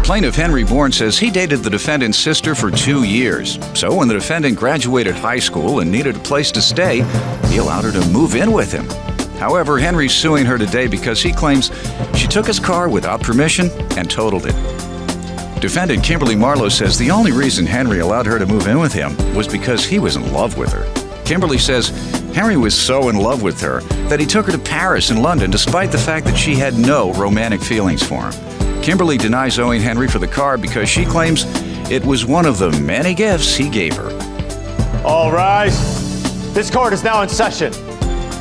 Plaintiff Henry Bourne says he dated the defendant's sister for 2 years. So when the defendant graduated high school and needed a place to stay, he allowed her to move in with him. However, Henry's suing her today because he claims she took his car without permission and totaled it. Defendant Kimberly Marlowe says the only reason Henry allowed her to move in with him was because he was in love with her. Kimberly says Henry was so in love with her that he took her to Paris and London despite the fact that she had no romantic feelings for him. Kimberly denies owing Henry for the car because she claims it was one of the many gifts he gave her. All rise. This court is now in session.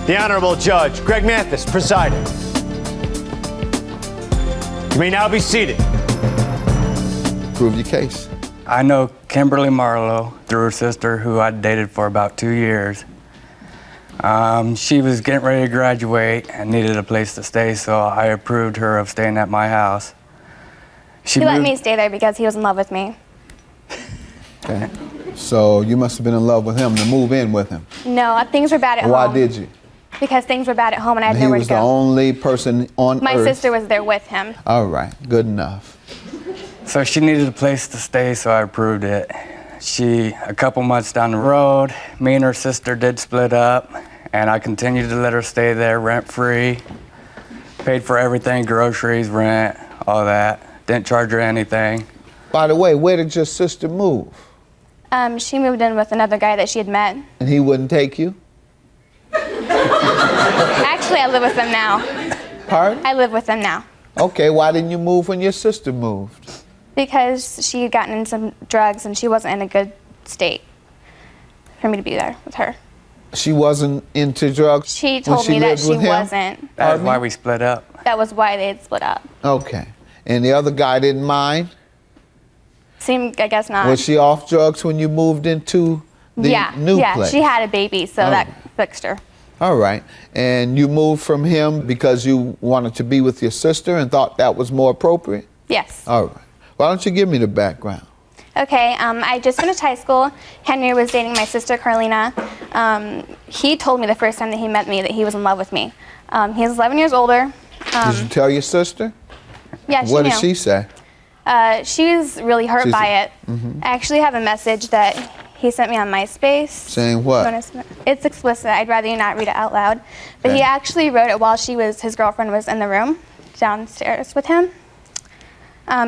The Honorable Judge Greg Mathis presiding. You may now be seated. Prove your case. I know Kimberly Marlowe through her sister, who I dated for about 2 years. She was getting ready to graduate and needed a place to stay, so I approved her of staying at my house. He let me stay there because he was in love with me. Okay. So you must have been in love with him to move in with him. No, things were bad at home. Why did you? Because things were bad at home and I had nowhere to go. He was the only person on My earth. sister was there with him. All right, good enough. So she needed a place to stay, so I approved it. A couple months down the road, me and her sister did split up, and I continued to let her stay there rent-free. Paid for everything, groceries, rent, all that. Didn't charge her anything. By the way, where did your sister move? She moved in with another guy that she had met. And he wouldn't take you? Actually, I live with them now. Pardon? I live with them now. Okay, why didn't you move when your sister moved? Because she had gotten into some drugs and she wasn't in a good state for me to be there with her. She wasn't into drugs? She told me that she wasn't. That's why we split up. That was why they had split up. Okay. And the other guy didn't mind? Seemed, I guess not. Was she off drugs when you moved into the new place? Yeah, she had a baby, so that fixed her. All right. And you moved from him because you wanted to be with your sister and thought that was more appropriate? Yes. All right. Why don't you give me the background? Okay, I just finished high school. Henry was dating my sister, Carlina. He told me the first time that he met me that he was in love with me. He's 11 years older. Did you tell your sister? Yeah, she What knew. did she say? She was really hurt by it. I actually have a message that he sent me on MySpace. Saying what? It's explicit. I'd rather you not read it out loud. But he actually wrote it while his girlfriend was in the room downstairs with him.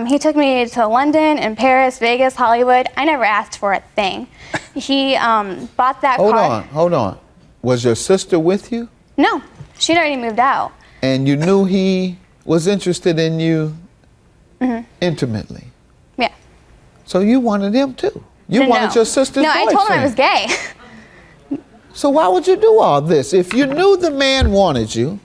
He took me to London and Paris, Vegas, Hollywood. I never asked for a thing. He bought that car. Hold on. Was your sister with you? No, she'd already moved out. And you knew he was interested in you intimately? Yeah. So you wanted him too? You wanted your sister's boyfriend? No, I told him I was gay. So why would you do all this? If you knew the man wanted you,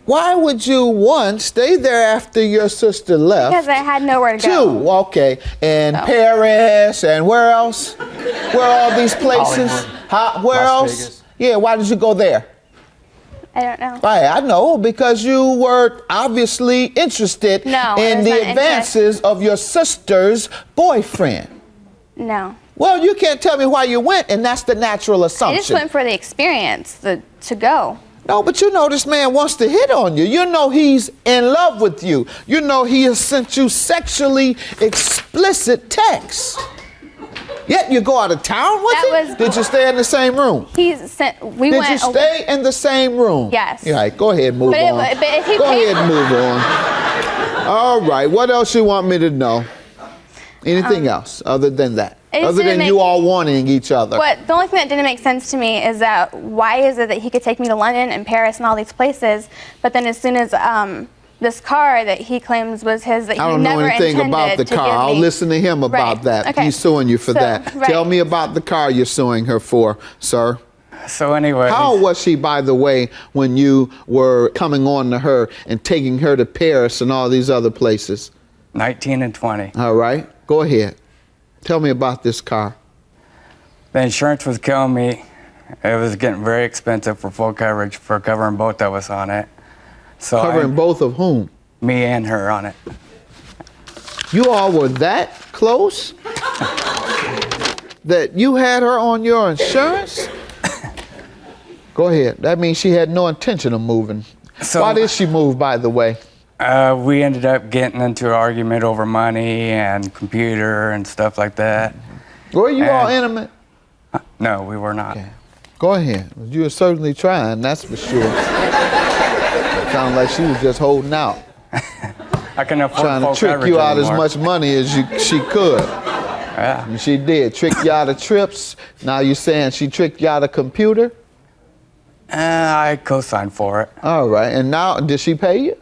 why would you, one, stay there after your sister left? Because I had nowhere to go. Two, okay, and Paris, and where else? Where are all these places? Where else? Vegas. Yeah, why did you go there? I don't know. Right, I know, because you were obviously interested in the advances of your sister's boyfriend. No. Well, you can't tell me why you went, and that's the natural assumption. I just went for the experience, to go. No, but you know this man wants to hit on you. You know he's in love with you. You know he has sent you sexually explicit texts. Yet you go out of town with him? Did you stay in the same room? Did you stay in the same room? Yes. All right, go ahead, move on. But if he go ahead and move on. All right, what else you want me to know? Anything else other than that? Other than you all wanting each other? The only thing that didn't make sense to me is that why is it that he could take me to London and Paris and all these places, but then as soon as this car that he claims was his that he never intended to give me. I don't know anything about the car. I'll listen to him about that. Okay. He's suing you for that. Right. Tell me about the car you're suing her for, sir. So anyway. How old was she, by the way, when you were coming on to her and taking her to Paris and all these other places? 19 and 20. All right. Go ahead. Tell me about this car. The insurance was killing me. It was getting very expensive for full coverage for covering both of us on it. So covering both of whom? Me and her on it. You all were that close that you had her on your insurance? Go ahead. That means she had no intention of moving. So, why did she move, by the way? We ended up getting into an argument over money and computer and stuff like that. Were you all intimate? No, we were not. Okay. Go ahead. You were certainly trying, that's for sure. It sounded like she was just holding out. I can afford Trying to full trick coverage you out anymore. as much money as she could. Yeah. And she did. Trick you out of trips. Now you're saying she tricked you out of computer? I co-signed for it. All right. And now, did she pay you?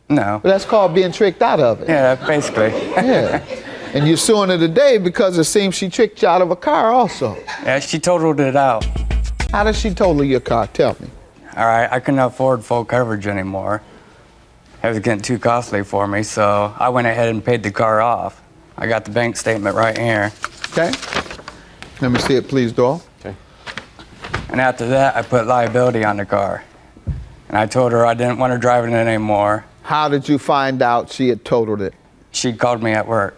No. Well, that's called being tricked out of it. Yeah, basically. Yeah. And you're suing her today because it seems she tricked you out of a car also. Yeah, she totaled it out. How does she total your car? Tell me. All right, I couldn't afford full coverage anymore. It was getting too costly for me, so I went ahead and paid the car off. I got the bank statement right here. Okay. Let me see it, please, Doyle. Okay. And after that, I put liability on the car. And I told her I didn't want her driving it anymore. How did you find out she had totaled it She called me at work.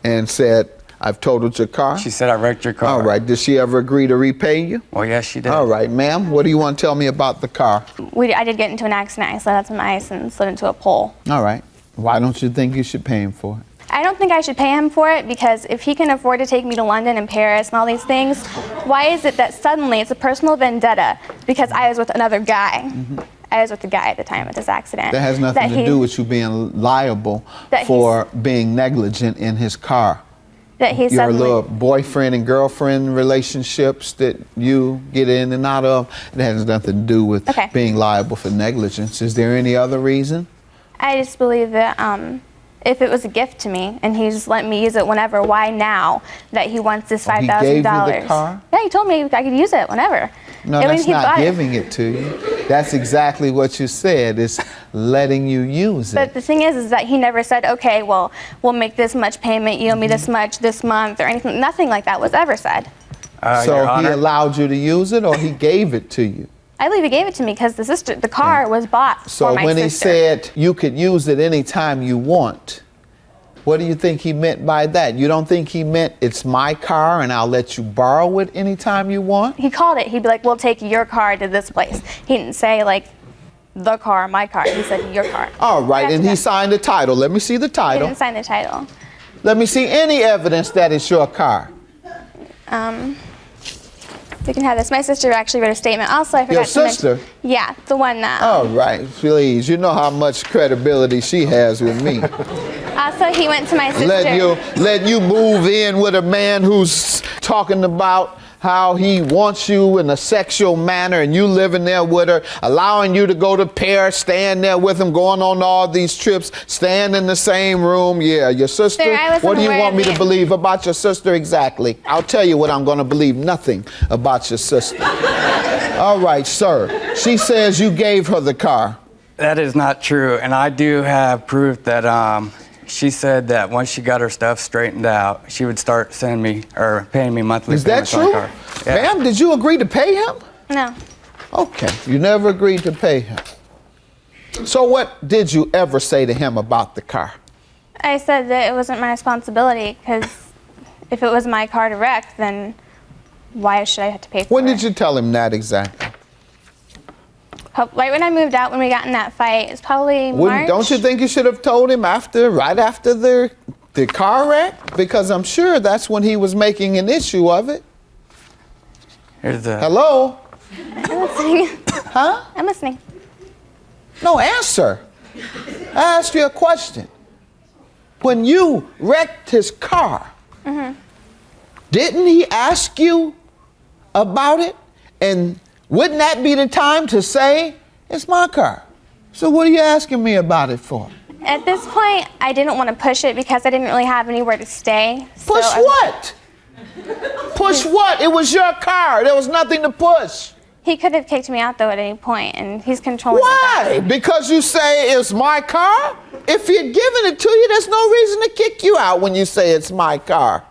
and said, I've totaled your car? She said, I wrecked your car. All right. Did she ever agree to repay you? Well, yes, she did. All right, ma'am. What do you want to tell me about the car? I did get into an accident. I slid out some ice and slid into a pole. All right. Why don't you think you should pay him for it? I don't think I should pay him for it because if he can afford to take me to London and Paris and all these things, why is it that suddenly it's a personal vendetta because I was with another guy? I was with the guy at the time of this accident. That has nothing to do with you being liable for being negligent in his car. That he Your suddenly, little boyfriend and girlfriend relationships that you get in and out of, it has nothing to do with Okay. being liable for negligence. Is there any other reason? I just believe that if it was a gift to me and he's letting me use it whenever, why now that he wants this Oh, he $5,000? gave you the car? Yeah, he told me I could use it whenever. No, And when that's he not bought it- giving it to you. That's exactly what you said. It's letting you use But it. the thing is that he never said, okay, well, we'll make this much payment, you owe me this much this month, or anything. Nothing like that was ever said. Your So he Honor, allowed you to use it, or he gave it to you? I believe he gave it to me because the car was bought So for my when he sister. said you could use it anytime you want, what do you think he meant by that? You don't think he meant it's my car and I'll let you borrow it anytime you want? He called it, he'd be like, we'll take your car to this place. He didn't say like, the car, my car. He said your car. All right, After and he that, signed the title. Let me see the He title. didn't sign the title. Let me see any evidence that it's your car. We can have this. My sister actually wrote a statement. Also, I forgot Your to mention. sister? Yeah, the one that. All right, please. You know how much credibility she has with me. Also, he went to my sister. Let you move in with a man who's talking about how he wants you in a sexual manner, and you living there with her, allowing you to go to Paris, staying there with him, going on all these trips, staying in the same room. Yeah, your sister. Sir, I wasn't What do you aware want of me to it. believe about your sister exactly? I'll tell you what I'm going to believe. Nothing about your sister. All right, sir. She says you gave her the car. that is not true, and I do have proof that she said that once she got her stuff straightened out, she would start sending me or paying me monthly Is that payments on the true? car. Yeah. Ma'am, did you agree to pay him? No. Okay, you never agreed to pay him. So what did you ever say to him about the car? I said that it wasn't my responsibility because if it was my car to wreck, then why should I have to pay for When it? did you tell him that exactly? Right when I moved out, when we got in that fight, it's probably March. Don't you think you should have told him right after the car wreck? Because I'm sure that's when he was making an issue of it. Here's the. Hello? I'm listening. Huh? I'm listening. No, answer. I asked you a question. When you wrecked his car, didn't he ask you about it? And wouldn't that be the time to say, it's my car? So what are you asking me about it for? At this point, I didn't want to push it because I didn't really have anywhere to stay. so Push I- what? Push what? It was your car. There was nothing to push. He could have kicked me out though at any point, and he's controlling my Why? body. Because you say it's my car? If you're giving it to you, there's no reason to kick you out when you say it's my car.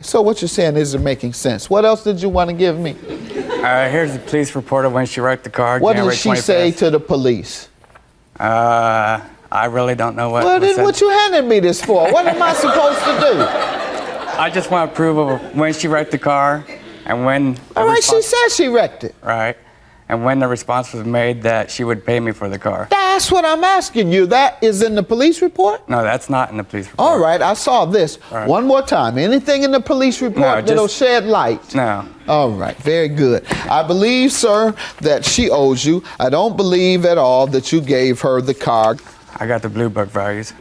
So what you're saying isn't making sense. What else did you want to give me? Here's the police report of when she wrecked the car. What did January she say 25th. to the police? I really don't know what. Well, was then said. what you handed me this for? What am I supposed to do? I just want proof of when she wrecked the car and when. All right, she said she wrecked it. Right. and when the response was made that she would pay me for the car. That's what I'm asking you. That is in the police report? No, that's not in the police report. All right, I saw this. right. One more time. Anything in the police report No, that'll just- shed light? No. All right, very good. I believe, sir, that she owes you. I don't believe at all that you gave her the car. I got the blue book values.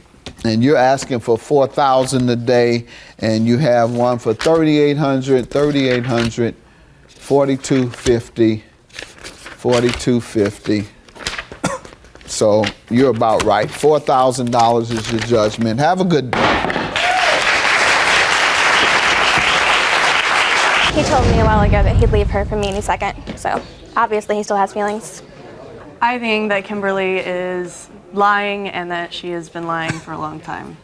And you're asking for $4,000 a day, and you have one for $3,800, $4,250, $4,250. So you're about right. $4,000 is your judgment. Have a good day. He told me a while ago that he'd leave her for me any second, so obviously he still has feelings. I think that Kimberly is lying and that she has been lying for a long time.